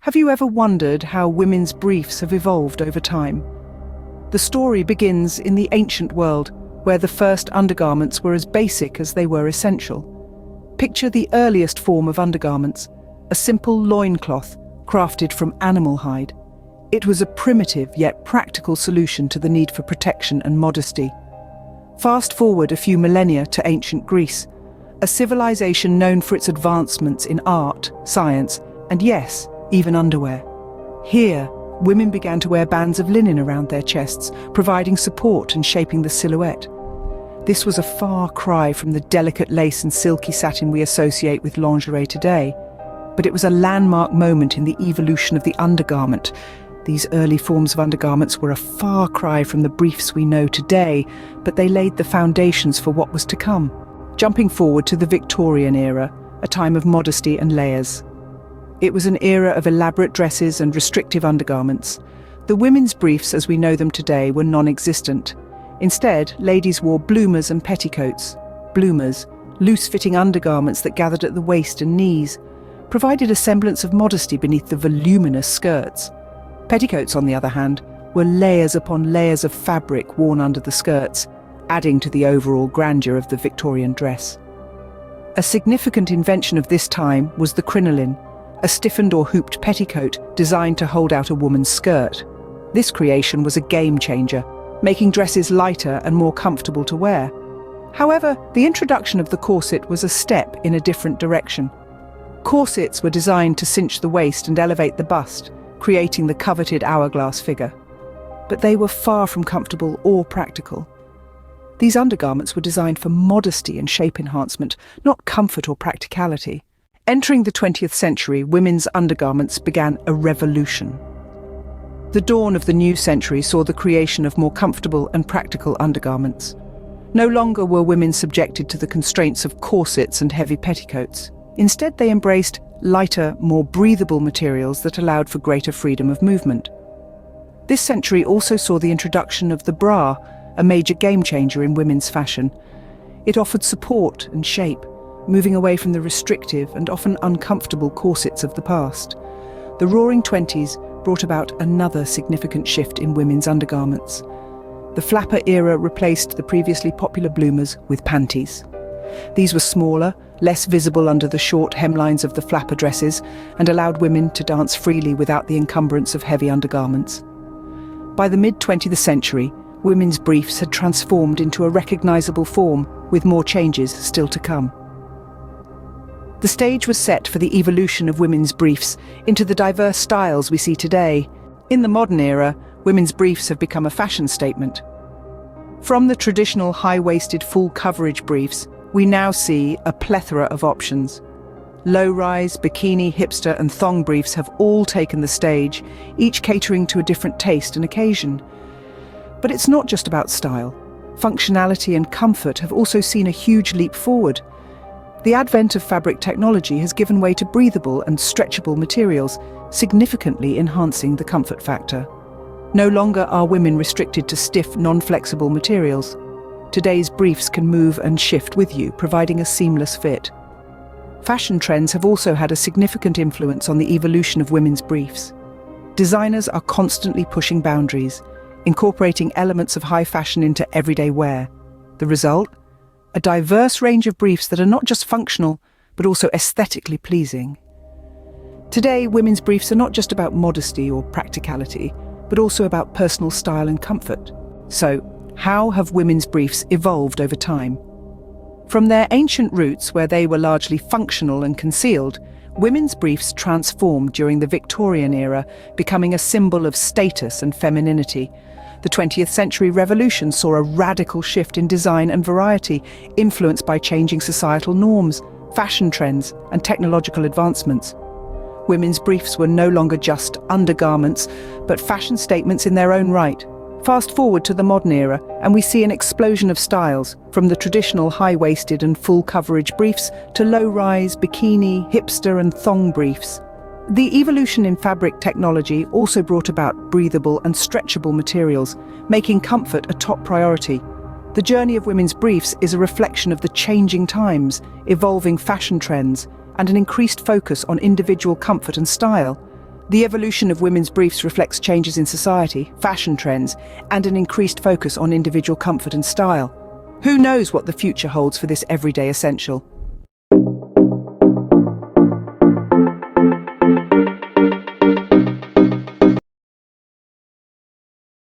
Have you ever wondered how women's briefs have evolved over time? The story begins in the ancient world, where the first undergarments were as basic as they were essential. Picture the earliest form of undergarments, a simple loincloth crafted from animal hide. It was a primitive yet practical solution to the need for protection and modesty. Fast forward a few millennia to ancient Greece, a civilization known for its advancements in art, science, and yes, even underwear. Here, women began to wear bands of linen around their chests, providing support and shaping the silhouette. This was a far cry from the delicate lace and silky satin we associate with lingerie today, but it was a landmark moment in the evolution of the undergarment. These early forms of undergarments were a far cry from the briefs we know today, but they laid the foundations for what was to come. Jumping forward to the Victorian era, a time of modesty and layers. It was an era of elaborate dresses and restrictive undergarments. The women's briefs as we know them today were non-existent. Instead, ladies wore bloomers and petticoats. Bloomers, loose-fitting undergarments that gathered at the waist and knees, provided a semblance of modesty beneath the voluminous skirts. Petticoats, on the other hand, were layers upon layers of fabric worn under the skirts, adding to the overall grandeur of the Victorian dress. A significant invention of this time was the crinoline, a stiffened or hooped petticoat designed to hold out a woman's skirt. This creation was a game changer, making dresses lighter and more comfortable to wear. However, the introduction of the corset was a step in a different direction. Corsets were designed to cinch the waist and elevate the bust, creating the coveted hourglass figure. But they were far from comfortable or practical. These undergarments were designed for modesty and shape enhancement, not comfort or practicality. Entering the 20th century, women's undergarments began a revolution. The dawn of the new century saw the creation of more comfortable and practical undergarments. No longer were women subjected to the constraints of corsets and heavy petticoats. Instead, they embraced lighter, more breathable materials that allowed for greater freedom of movement. This century also saw the introduction of the bra, a major game changer in women's fashion. It offered support and shape, moving away from the restrictive and often uncomfortable corsets of the past. The Roaring Twenties brought about another significant shift in women's undergarments. The flapper era replaced the previously popular bloomers with panties. These were smaller, less visible under the short hemlines of the flapper dresses, and allowed women to dance freely without the encumbrance of heavy undergarments. By the mid-20th century, women's briefs had transformed into a recognizable form, with more changes still to come. The stage was set for the evolution of women's briefs into the diverse styles we see today. In the modern era, women's briefs have become a fashion statement. From the traditional high-waisted full-coverage briefs, we now see a plethora of options. Low-rise, bikini, hipster and thong briefs have all taken the stage, each catering to a different taste and occasion. But it's not just about style. Functionality and comfort have also seen a huge leap forward. The advent of fabric technology has given way to breathable and stretchable materials, significantly enhancing the comfort factor. No longer are women restricted to stiff, non-flexible materials. Today's briefs can move and shift with you, providing a seamless fit. Fashion trends have also had a significant influence on the evolution of women's briefs. Designers are constantly pushing boundaries, incorporating elements of high fashion into everyday wear. The result? A diverse range of briefs that are not just functional, but also aesthetically pleasing. Today, women's briefs are not just about modesty or practicality, but also about personal style and comfort. So, how have women's briefs evolved over time? From their ancient roots, where they were largely functional and concealed, women's briefs transformed during the Victorian era, becoming a symbol of status and femininity. The 20th century revolution saw a radical shift in design and variety, influenced by changing societal norms, fashion trends, and technological advancements. Women's briefs were no longer just undergarments, but fashion statements in their own right. Fast forward to the modern era, and we see an explosion of styles, from the traditional high-waisted and full-coverage briefs to low-rise, bikini, hipster and thong briefs. The evolution in fabric technology also brought about breathable and stretchable materials, making comfort a top priority. The journey of women's briefs is a reflection of the changing times, evolving fashion trends, and an increased focus on individual comfort and style. The evolution of women's briefs reflects changes in society, fashion trends, and an increased focus on individual comfort and style. Who knows what the future holds for this everyday essential?